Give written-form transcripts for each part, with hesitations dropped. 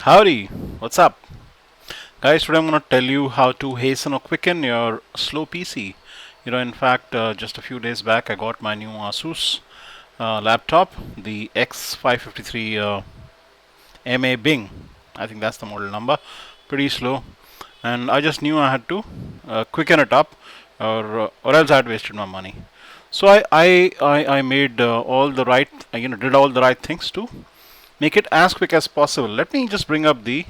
Howdy, what's up? Guys, today I'm going to tell you how to hasten or quicken your slow PC. In fact, just a few days back, I got my new Asus laptop, the X553 MA Bing. I think that's the model number. Pretty slow. And I just knew I had to quicken it up or else I had wasted my money. So I made all the right, did all the right things to make it as quick as possible. Let me just bring up the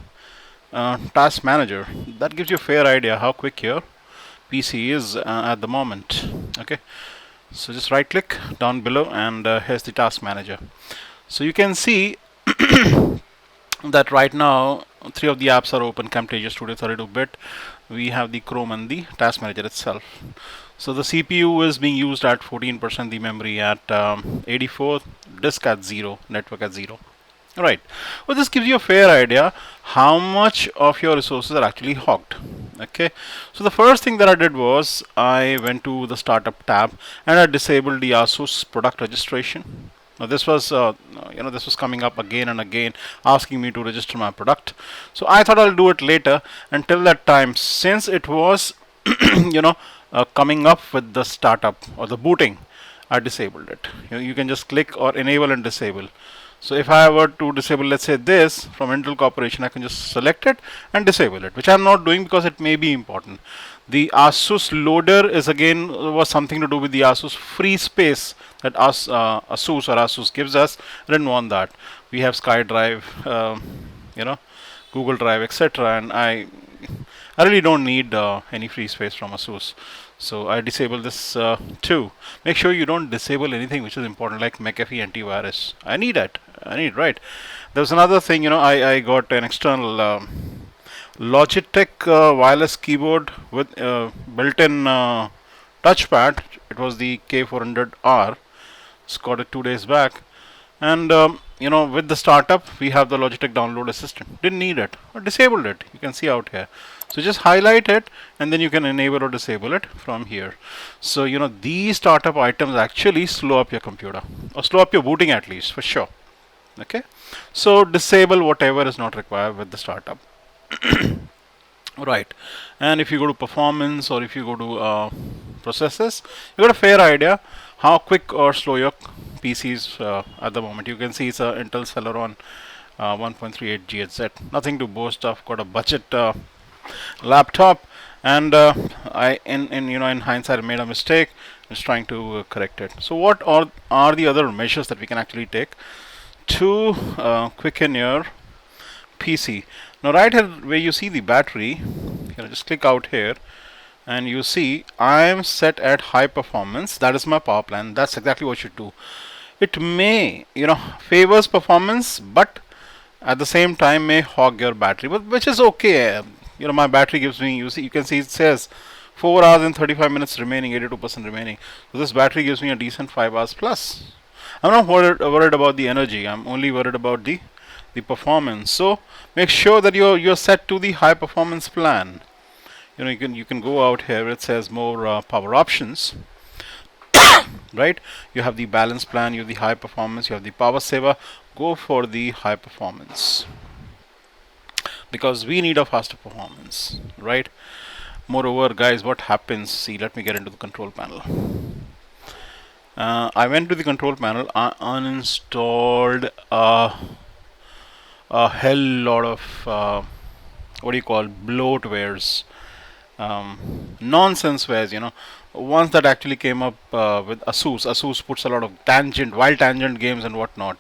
task manager. That gives you a fair idea how quick your PC is at the moment. Okay, so just right click down below and here's the task manager. So you can see that right now three of the apps are open: Camtasia Studio 32-bit, we have the Chrome, and the task manager itself. So the CPU is being used at 14%, the memory at 84, disk at 0, network at 0. Right. Well, this gives you a fair idea how much of your resources are actually hogged. Okay. So the first thing that I did was I went to the startup tab and I disabled the Asus product registration. Now this was, this was coming up again and again, asking me to register my product. So I thought I'll do it later. Until that time, since it was, coming up with the startup or the booting, I disabled it. You can just click or enable and disable. So if I were to disable, let's say this from Intel Corporation, I can just select it and disable it, which I'm not doing because it may be important. The Asus loader is again was something to do with the Asus free space that Asus gives us. I didn't want that. We have SkyDrive, Google Drive, etc. And I really don't need any free space from Asus. So I disable this too. Make sure you don't disable anything which is important, like McAfee antivirus. I need it. Right. There's another thing, I got an external Logitech wireless keyboard with built-in touchpad. It was the K400R. Just got it 2 days back. And with the startup, we have the Logitech download assistant. Didn't need it or disabled it. You can see out here. So just highlight it and then you can enable or disable it from here. So these startup items actually slow up your computer or slow up your booting at least for sure. Okay, so disable whatever is not required with the startup. Right. And if you go to performance or if you go to processes, you got a fair idea how quick or slow your PC is at the moment. You can see it's a Intel Celeron 1.38 GHz. Nothing to boast of. Got a budget laptop, and in hindsight I made a mistake. Just trying to correct it. So what are the other measures that we can actually take to quicken your PC? Now right here where you see the battery, just click out here and you see I am set at high performance. That is my power plan. That's exactly what you should do. It may favors performance, but at the same time may hog your battery, but which is okay. My battery gives me, you can see it says 4 hours and 35 minutes remaining, 82% remaining. So this battery gives me a decent 5 hours plus. I'm not worried about the energy. I'm only worried about the performance. So make sure that you're set to the high performance plan. You can go out here. It says more power options. Right, you have the balance plan, you have the high performance, you have the power saver. Go for the high performance because we need a faster performance, right? Moreover, guys, what happens, see, let me get into the control panel. I went to the control panel. I uninstalled a hell lot of what do you call bloatwares, nonsense wares, ones that actually came up with Asus. Asus puts a lot of wild tangent games and whatnot.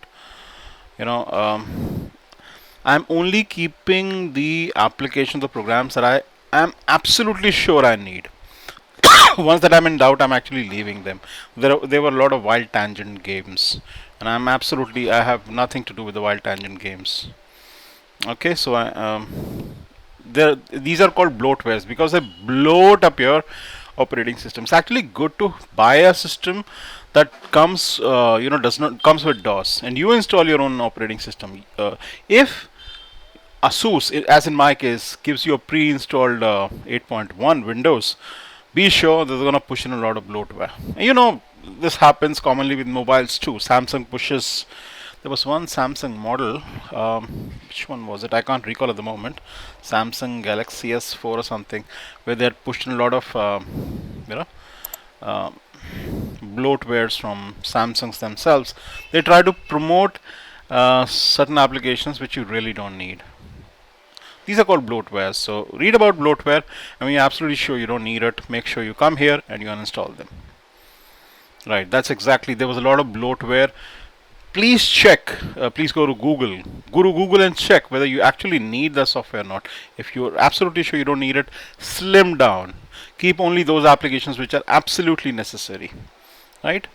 I'm only keeping the applications, the programs that I am absolutely sure I need. Once that I'm in doubt, I'm actually leaving them. There were a lot of wild tangent games, and I have nothing to do with the wild tangent games. Okay, so these are called bloatwares because they bloat up your operating system. It's actually good to buy a system that comes comes with DOS and you install your own operating system. If Asus, as in my case, gives you a pre-installed 8.1 Windows, be sure that they're going to push in a lot of bloatware. This happens commonly with mobiles too. Samsung pushes There was one Samsung model. Which one was it? I can't recall at the moment. Samsung Galaxy S4 or something, where they had pushed in a lot of you know uh, bloatwares from Samsungs themselves. They try to promote certain applications which you really don't need. These are called bloatwares. So read about bloatware, and when you're absolutely sure you don't need it, make sure you come here and you uninstall them. Right, that's exactly. There was a lot of bloatware. Please check. Please go to Google. Go to Google and check whether you actually need the software or not. If you're absolutely sure you don't need it, slim down. Keep only those applications which are absolutely necessary. Right?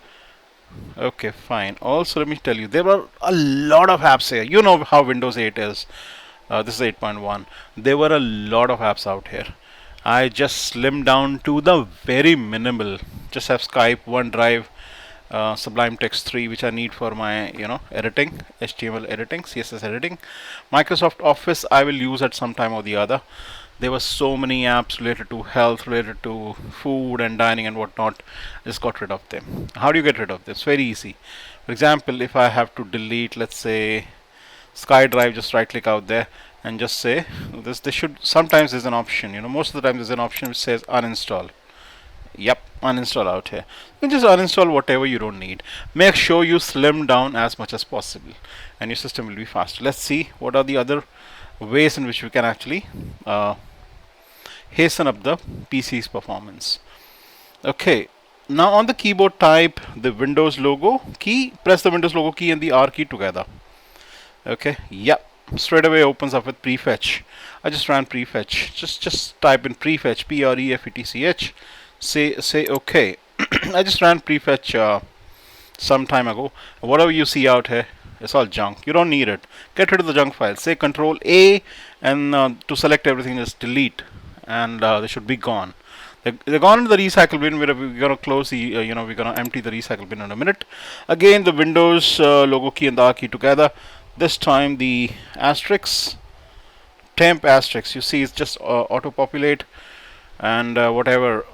Okay, fine. Also, let me tell you, there were a lot of apps here. You know how Windows 8 is. This is 8.1. There were a lot of apps out here. I just slimmed down to the very minimal. Just have Skype, OneDrive, Sublime Text 3, which I need for my editing, HTML editing, CSS editing. Microsoft Office I will use at some time or the other. There were so many apps related to health, related to food and dining and whatnot. I just got rid of them. How do you get rid of this? Very easy. For example, if I have to delete, let's say, SkyDrive, just right click out there and just say this. They should sometimes there's an option. Most of the time there's an option which says uninstall. Yep, uninstall out here. You can just uninstall whatever you don't need. Make sure you slim down as much as possible, and your system will be faster. Let's see what are the other ways in which we can actually hasten up the PC's performance. Okay, now on the keyboard, type the Windows logo key, press the Windows logo key and the R key together. Okay, yep, straight away opens up with Prefetch. I just ran Prefetch. Just type in Prefetch, Prefetch. Say okay. I just ran Prefetch some time ago. Whatever you see out here, it's all junk. You don't need it. Get rid of the junk file. Say Control A, and to select everything, just delete, and they should be gone. They're gone into the recycle bin. We're gonna close the, we're gonna empty the recycle bin in a minute. Again, the Windows logo key and the R key together. This time the asterisk, temp asterisk. You see, it's just auto-populate, and whatever,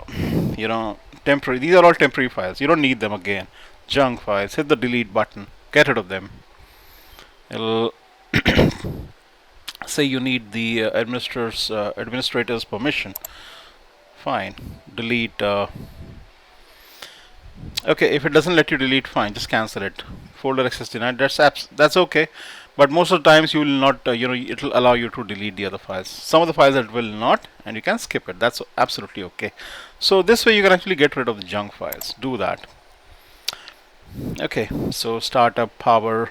temporary. These are all temporary files. You don't need them again. Junk files. Hit the delete button. Get rid of them. It'll say you need the administrator's permission. Fine. Delete. Okay, if it doesn't let you delete, fine, just cancel it. Folder access denied. That's okay. But most of the times you will not, it will allow you to delete the other files. Some of the files it will not, and you can skip it. That's absolutely okay. So this way you can actually get rid of the junk files. Do that. Okay, so startup power.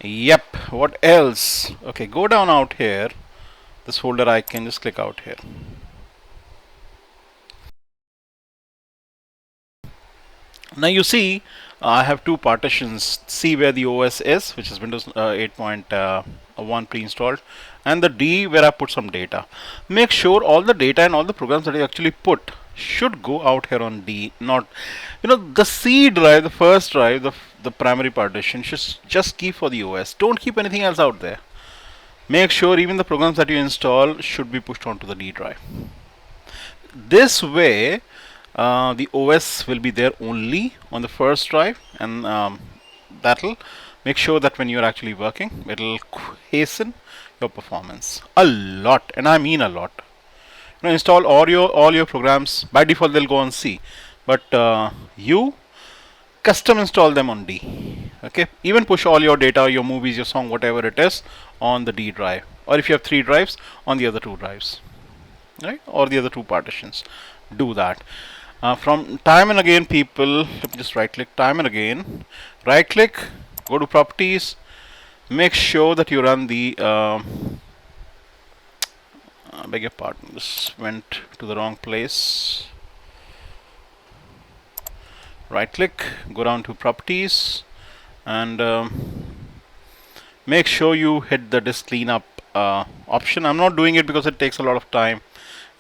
Yep. What else? Okay, go down out here. This folder icon, just click out here. Now you see, I have two partitions. See where the OS is, which is Windows 8.1 pre-installed, and the D where I put some data. Make sure all the data and all the programs that you actually put should go out here on D. Not, the C drive, the first drive, the primary partition should just keep for the OS. Don't keep anything else out there. Make sure even the programs that you install should be pushed onto the D drive. This way, the OS will be there only on the first drive, and that'll make sure that when you're actually working, it'll hasten your performance a lot, and I mean a lot. Install all your programs. By default, they'll go on C, but you custom install them on D. Okay, even push all your data, your movies, your song, whatever it is, on the D drive, or if you have 3 drives, on the other 2 drives, right, or the other 2 partitions. Do that. From time and again, people, let me just right click, time and again, right click, go to properties, make sure that you run the beg your pardon, this went to the wrong place. Right click, go down to properties, and make sure you hit the disk cleanup option. I'm not doing it because it takes a lot of time,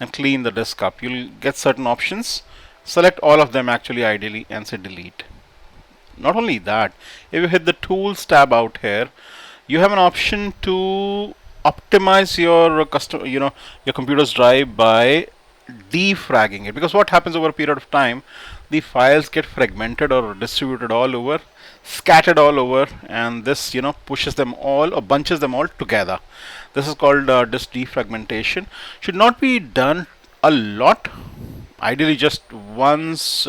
and clean the disk up. You'll get certain options. Select all of them actually, ideally, and say delete. Not only that, if you hit the tools tab out here, you have an option to optimize your your computer's drive by defragging it. Because what happens over a period of time, the files get fragmented or distributed all over. scattered all over, and this pushes them all or bunches them all together. This is called disk defragmentation. Should not be done a lot, ideally just once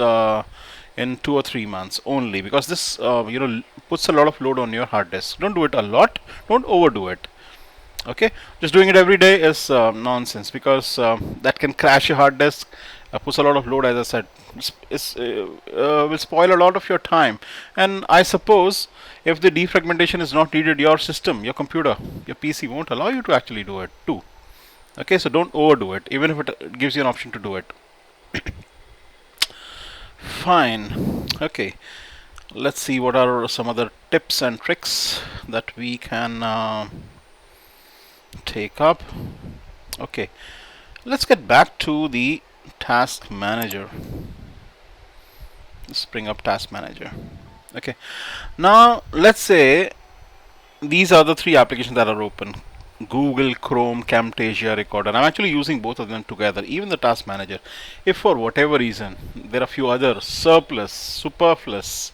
in 2 or 3 months only, because this puts a lot of load on your hard disk. Don't do it a lot, don't overdo it. Okay, just doing it every day is nonsense, because that can crash your hard disk, puts a lot of load, as I said. Will spoil a lot of your time, and I suppose if the defragmentation is not needed, your system, your computer, your PC won't allow you to actually do it too. Okay, so don't overdo it, even if it gives you an option to do it. Fine. Okay, let's see what are some other tips and tricks that we can take up. Okay, let's get back to the task manager. Let's bring up task manager. Okay, now let's say these are the three applications that are open: Google, Chrome, Camtasia, Recorder. I'm actually using both of them together, even the task manager. If for whatever reason there are a few other superfluous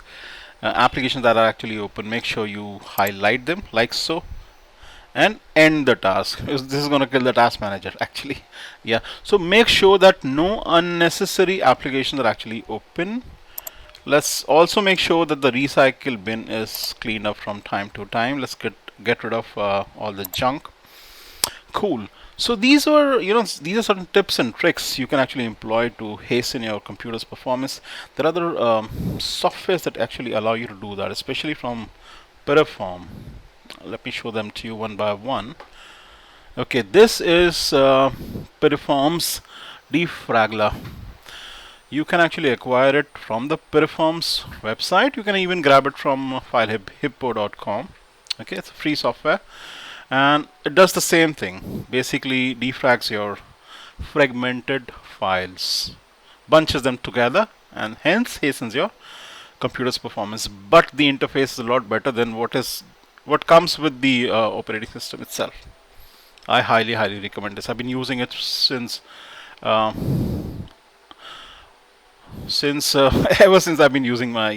applications that are actually open, make sure you highlight them like so and end the task. This is going to kill the task manager actually. Yeah, so make sure that no unnecessary applications are actually open. Let's also make sure that the recycle bin is cleaned up from time to time. Let's get rid of all the junk. Cool. So these are these are certain tips and tricks you can actually employ to hasten your computer's performance. There are other softwares that actually allow you to do that, especially from Perform. Let me show them to you one by one. Okay, this is Perform's defragler. You can actually acquire it from the Perform's website. You can even grab it from filehippo.com. Okay, it's a free software, and it does the same thing. Basically, defrags your fragmented files, bunches them together, and hence hastens your computer's performance. But the interface is a lot better than what comes with the operating system itself. I highly recommend this. I've been using it since ever since I've been using my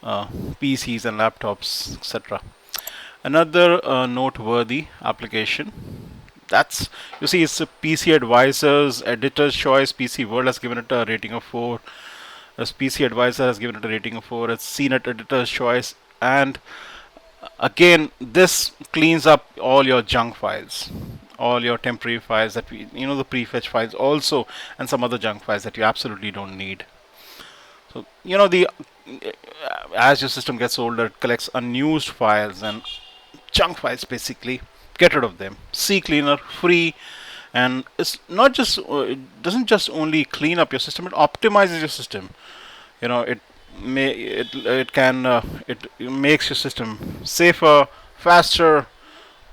PCs and laptops, etc. Another noteworthy application, that's, you see, it's a PC Advisor's Editor's Choice. PC World has given it a rating of 4. As PC Advisor has given it a rating of 4. It's CNET Editor's Choice, and again, this cleans up all your junk files, all your temporary files that the prefetch files also, and some other junk files that you absolutely don't need. So as your system gets older, it collects unused files and junk files. Basically, get rid of them. CCleaner, free, and it's not just it doesn't just only clean up your system; it optimizes your system. It makes your system safer, faster.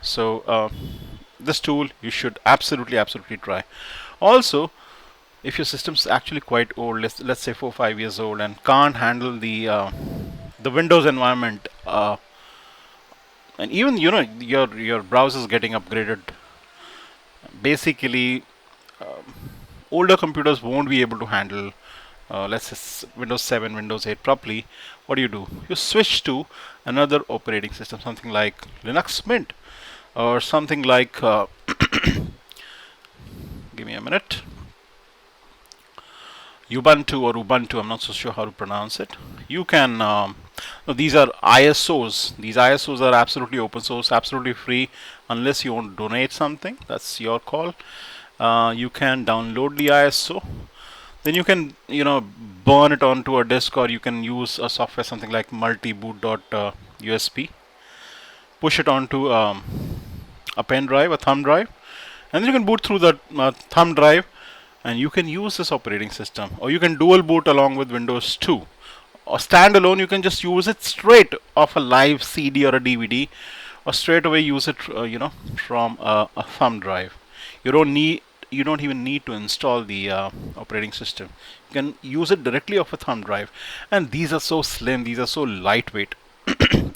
So this tool you should absolutely try. Also, if your system's actually quite old, let's say 4 or 5 years old, and can't handle the Windows environment, and even your browser is getting upgraded. Basically, older computers won't be able to handle let's say Windows 7, Windows 8 properly. What do? You switch to another operating system, something like Linux Mint, or something like give me a minute, Ubuntu or Ubuntu. I'm not so sure how to pronounce it. You can no, these are ISOs. These ISOs are absolutely open source, absolutely free, unless you want to donate something. That's your call. You can download the ISO. Then you can burn it onto a disk, or you can use a software something like multiboot.usb. Push it onto a pen drive, a thumb drive, and then you can boot through the thumb drive, and you can use this operating system. Or you can dual boot along with Windows 2. Or standalone, you can just use it straight off a live CD or a DVD, or straight away use it from a thumb drive. You don't even need to install the operating system. You can use it directly off a thumb drive, and these are so slim, these are so lightweight.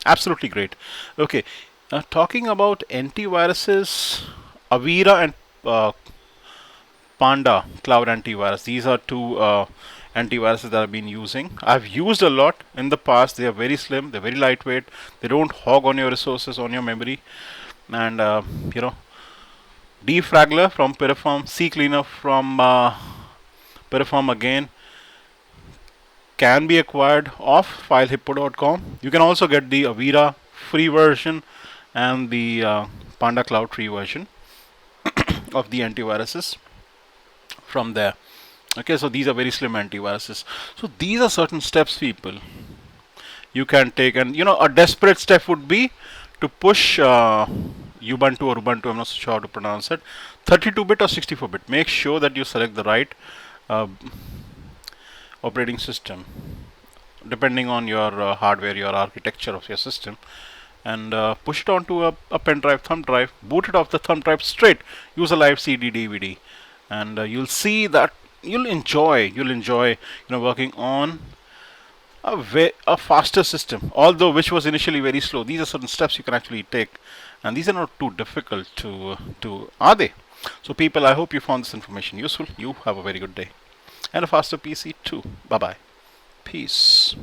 Absolutely great. Okay, talking about antiviruses, Avira and Panda Cloud Antivirus. These are two antiviruses that I've been using. I've used a lot in the past. They are very slim, they're very lightweight, they don't hog on your resources, on your memory. And you know, defragler from Piriform, CCleaner from Piriform again can be acquired off filehippo.com. You can also get the Avira free version and the Panda Cloud free version of the antiviruses from there. Okay, so these are very slim antiviruses. So these are certain steps, people, you can take. And a desperate step would be to push Ubuntu or Ubuntu, I'm not sure how to pronounce it, 32-bit or 64-bit. Make sure that you select the right uh, operating system depending on your hardware, your architecture of your system, and push it onto a pen drive, thumb drive, boot it off the thumb drive straight, use a live CD, DVD, and you'll see that you'll enjoy working on a faster system, although which was initially very slow. These are certain steps you can actually take, and these are not too difficult to are they? So people, I hope you found this information useful. You have a very good day and a faster PC too. Bye bye. Peace.